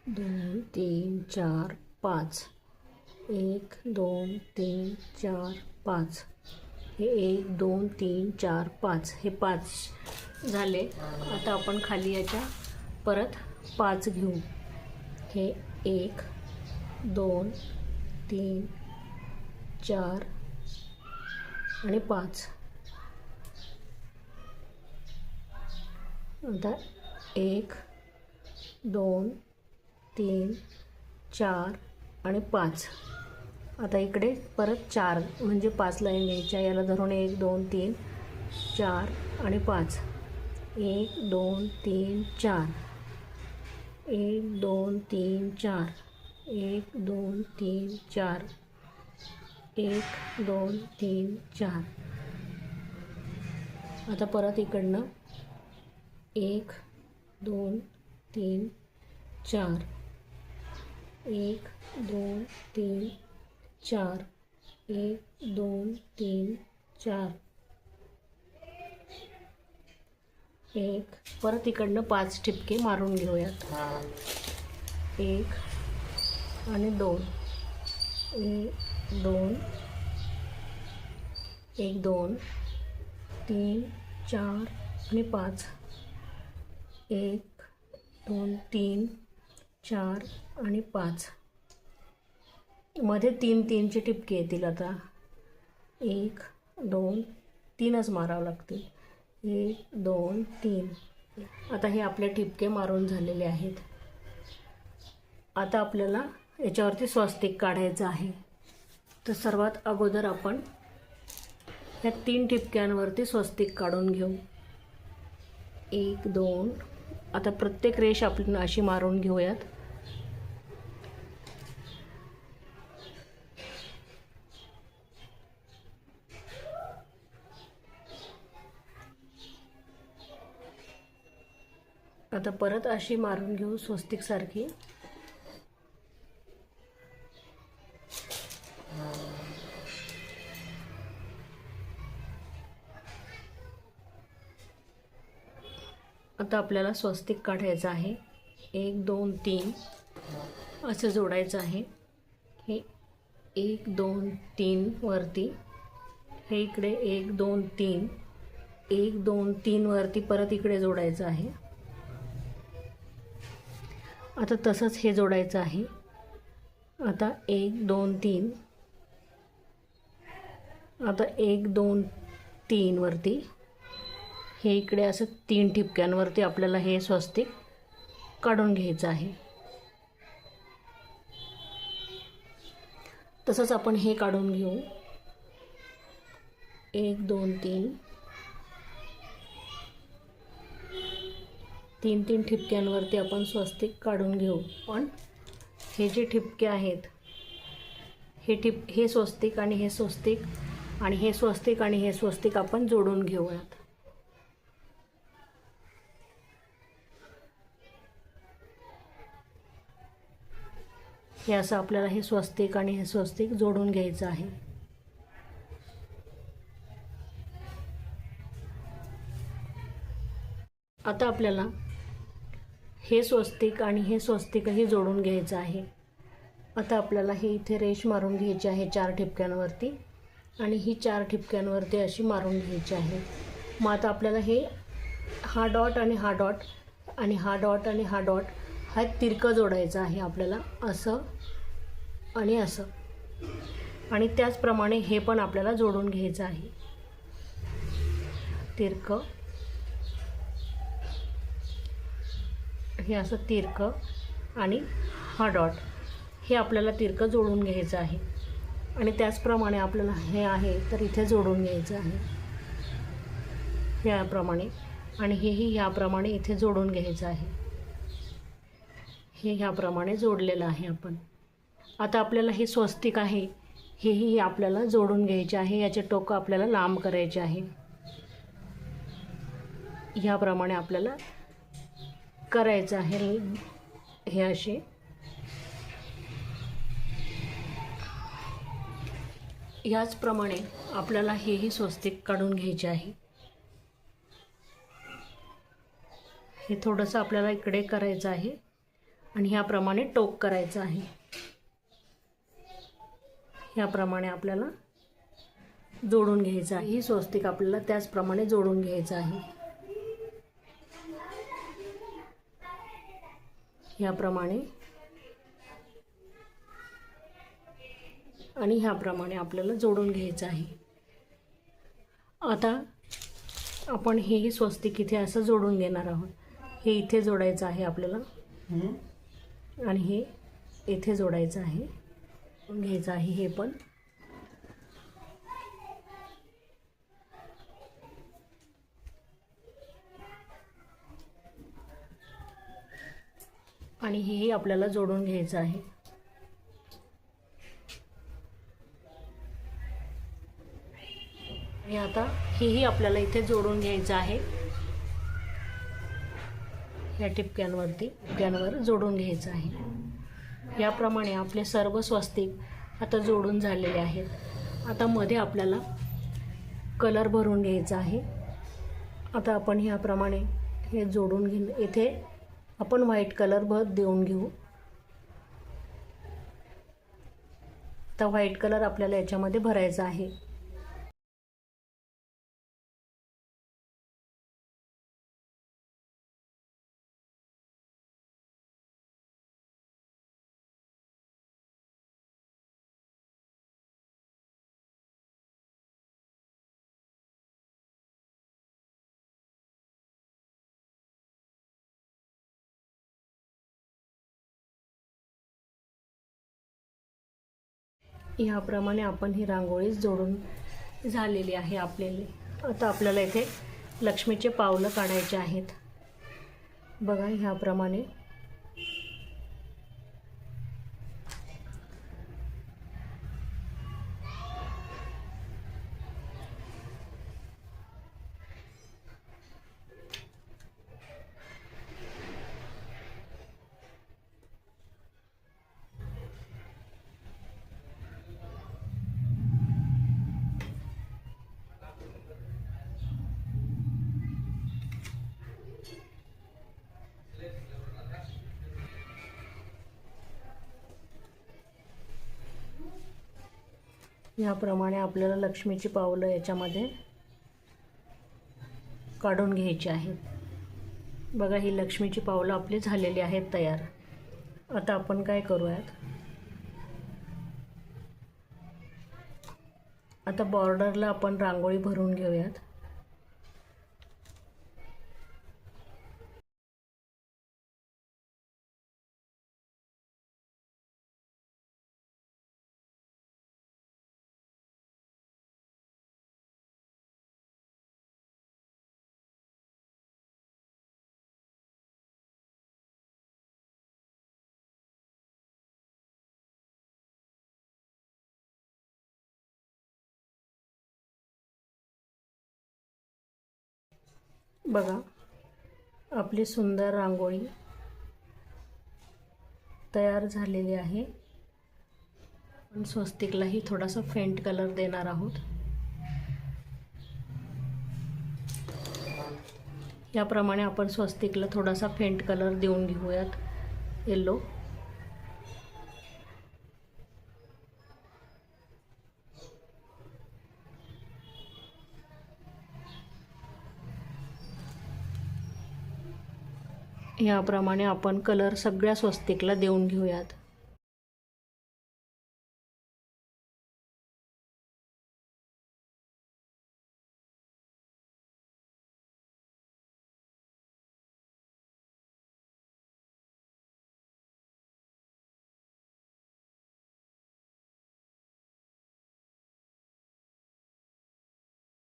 2 3 4 5 1 2 3 4 5 हे 1 2 3 4 5 हे 5 झाले. आता आपण खाली याच्या परत 5 घेऊ. हे 1 2 3 4 आणि 5. आता 1 2 3 4 आणि 5. आता इकडे परत 4 म्हणजे 5 लाईन घ्यायच्या. याला धरून 1 2 3 4 आणि 5. 1 2 3 4 1 2 3 4 1 2 3 4 1 2 3 4. आता परत इकडनं 1 2 3 4 1 2 3 4 1 2 3 4 1. परत इकडनं 5 ठिपके मारून घेऊयात. 1 आणि 2 1 2 1 2 3 4 आणि 5 1 2 3 4 आणि 5. मध्ये 3 3चे ठिपके येतील. आता 1 2 3च मारावं लागतील. 1 2 3. आता हे आपले ठिपके मारून झालेले आहेत. आता आपल्याला याच्यावरती स्वस्तिक काढायचं आहे. तर सर्वात अगोदर आपण ह्या 3 ठिपक्यांवरती स्वस्तिक काढून घेऊ. 1 2. आता प्रत्येक रेष आपण अशी मारून घेऊयात. आता परत अशी मारून घेऊ स्वस्तिक सारखी. आता आपल्याला स्वस्तिक काढायचं आहे. 1 2 3 असं जोडायचं आहे. हे 1 2 3 वरती, हे इकडे 1 2 3 1 2 3 वरती परत इकडे जोडायचं आहे. आता तसंच हे जोडायचं आहे. आता 1 2 3. आता 1 2 3 वरती, हे इकडे असं 3 ठिपक्यांवरती आपल्याला हे स्वस्तिक काढून घ्यायचं आहे. तसंच आपण हे काढून घेऊ. 1 2 3 3 3 ठिपक्यांवरती आपण स्वस्तिक काढून घेऊ. पण हे जे ठिपके आहेत, हे स्वस्तिक आणि हे स्वस्तिक आणि हे स्वस्तिक आणि हे स्वस्तिक आपण जोडून घेऊयात. हे असं आपल्याला हे स्वस्तिक आणि हे स्वस्तिक जोडून घ्यायचं आहे. आता आपल्याला हे स्वस्तिक आणि हे स्वस्तिकही जोडून घ्यायचं आहे. आता आपल्याला हे इथे रेष मारून घ्यायची आहे 4 ठिपक्यांवरती आणि ही 4 ठिपक्यांवरती अशी मारून घ्यायची आहे. मग आता आपल्याला हा डॉट आणि हा डॉट आणि हा डॉट आणि हा डॉट हा तिरकं जोडायचं आहे आपल्याला, असं आणि असं. आणि त्याचप्रमाणे हे पण आपल्याला जोडून घ्यायचं आहे. तिरकं, हे असं तिरकं आणि हा डॉट, हे आपल्याला तिरकं जोडून घ्यायचं आहे. आणि त्याचप्रमाणे आपल्याला हे आहे तर इथे जोडून घ्यायचं आहे ह्याप्रमाणे. आणि हेही ह्याप्रमाणे इथे जोडून घ्यायचं आहे. हे ह्याप्रमाणे जोडलेलं आहे आपण. आता आपल्याला हे स्वस्तिक आहे, हेही आपल्याला जोडून घ्यायचे आहे. याचे टोकं आपल्याला लांब करायचे आहे. ह्याप्रमाणे आपल्याला करायचं आहे. हे असे ह्याचप्रमाणे आपल्याला हेही स्वस्तिक काढून घ्यायचे आहे. हे थोडंसं आपल्याला इकडे करायचं आहे आणि ह्याप्रमाणे टोक करायचं आहे. ह्याप्रमाणे आपल्याला जोडून घ्यायचं आहे. ही स्वस्तिक आपल्याला त्याचप्रमाणे जोडून घ्यायचं आहे. ह्याप्रमाणे आणि ह्याप्रमाणे आपल्याला जोडून घ्यायचं आहे. आता आपण हे स्वस्तिक इथे असं जोडून घेणार आहोत. हे इथे जोडायचं आहे आपल्याला आणि हे इथे जोडायचं आहे. घ्यायचं आहे हे पण. आणि हेही आपल्याला जोडून घ्यायचं आहे. आणि आता हेही आपल्याला इथे जोडून घ्यायचं आहे. या टिपक्यांवर जोडून घ्यायचं आहे. याप्रमाणे आपले सर्व स्वस्तिक आता जोडून झालेले आहेत. आता मध्ये आपल्याला कलर भरून घ्यायचा आहे. आता आपण ह्याप्रमाणे हे जोडून येथे आपण व्हाईट कलर देऊन घेऊ. आता व्हाईट कलर आपल्याला याच्यामध्ये भरायचा आहे. ह्याप्रमाणे आपण ही रांगोळी जोडून झालेली आहे आपल्याला. आता आपल्याला इथे लक्ष्मीचे पावलं काढायचे आहेत. बघा ह्याप्रमाणे याप्रमाणे आपल्याला लक्ष्मीची पावलं याच्यामध्ये काढून घ्यायची आहेत. बघा ही लक्ष्मीची पावलं आपली झालेली आहेत तयार. आता आपण काय करूयात, आता बॉर्डरला आपण रांगोळी भरून घेऊयात. बघा आपली सुंदर रांगोळी तयार झालेली आहे. आपण स्वस्तिकलाही थोडासा फेंट कलर देणार आहोत. याप्रमाणे आपण स्वस्तिकला थोडासा फेंट कलर देऊन घेऊयात, येलो. याप्रमाणे आपण कलर सगळ्या स्वस्तिकला देऊन घेऊयात.